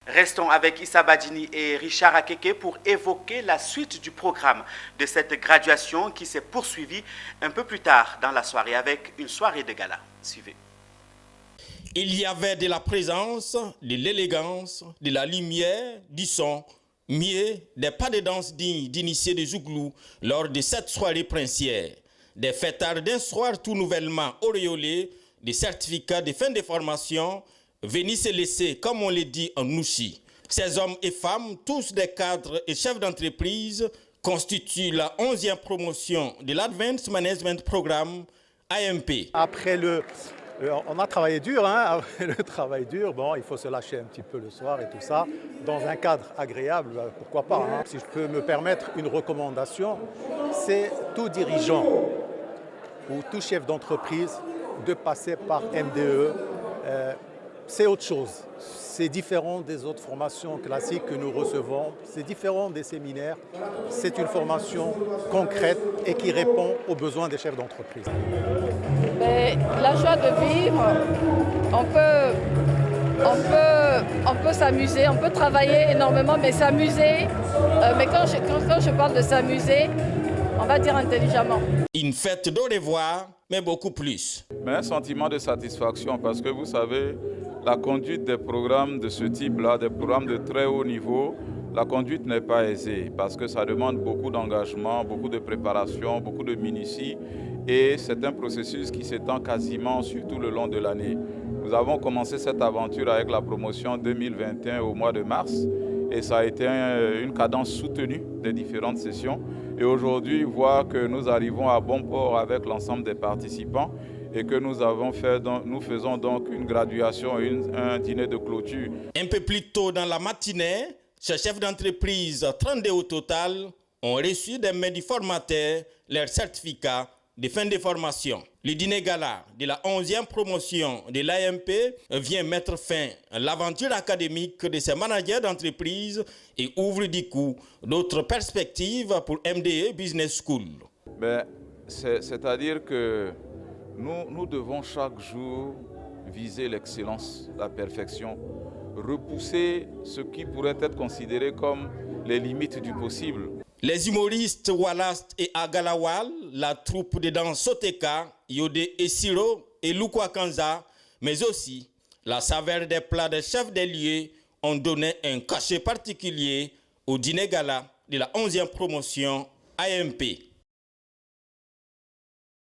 Restons avec Issa Badjini et Richard Akeke pour évoquer la suite du programme de cette graduation qui s'est poursuivie un peu plus tard dans la soirée avec une soirée de gala. Suivez. Il y avait de la présence, de l'élégance, de la lumière, du son, mieux, des pas de danse dignes d'initiés de Zouglou lors de cette soirée princière. Des fêtards d'un soir tout nouvellement auréolé, des certificats de fin de formation, venus se laisser, comme on le dit en Nouchi. Ces hommes et femmes, tous des cadres et chefs d'entreprise, constituent la 11e promotion de l'Advanced Management Programme AMP. Après on a travaillé dur, hein. Le travail dur, bon, il faut se lâcher un petit peu le soir et tout ça, dans un cadre agréable, pourquoi pas. Hein. Si je peux me permettre une recommandation, c'est tout dirigeant ou tout chef d'entreprise de passer par MDE. C'est autre chose. C'est différent des autres formations classiques que nous recevons. C'est différent des séminaires. C'est une formation concrète et qui répond aux besoins des chefs d'entreprise. La joie de vivre, on peut s'amuser, on peut travailler énormément, mais s'amuser. Mais quand je parle de s'amuser, on va dire intelligemment. Une fête de revoir, mais beaucoup plus. Mais un sentiment de satisfaction parce que vous savez, la conduite des programmes de ce type-là, des programmes de très haut niveau, la conduite n'est pas aisée parce que ça demande beaucoup d'engagement, beaucoup de préparation, beaucoup de minutie et c'est un processus qui s'étend quasiment sur tout le long de l'année. Nous avons commencé cette aventure avec la promotion 2021 au mois de mars et ça a été une cadence soutenue des différentes sessions. Et aujourd'hui, voir que nous arrivons à bon port avec l'ensemble des participants et que nous faisons donc une graduation et un dîner de clôture. Un peu plus tôt dans la matinée, ces chefs d'entreprise, 32 au total, ont reçu des mains du formateur leurs certificats de fin de formation. Le dîner gala de la 11e promotion de l'AMP vient mettre fin à l'aventure académique de ces managers d'entreprise et ouvre du coup d'autres perspectives pour MDE Business School. C'est-à-dire que nous devons chaque jour viser l'excellence, la perfection, repousser ce qui pourrait être considéré comme les limites du possible. Les humoristes Wallace et Agalawal, la troupe de danse Soteka, Yode et Siro et Lukwa Kanza, mais aussi la saveur des plats des chefs des lieux ont donné un cachet particulier au dîner gala de la 11e promotion AMP.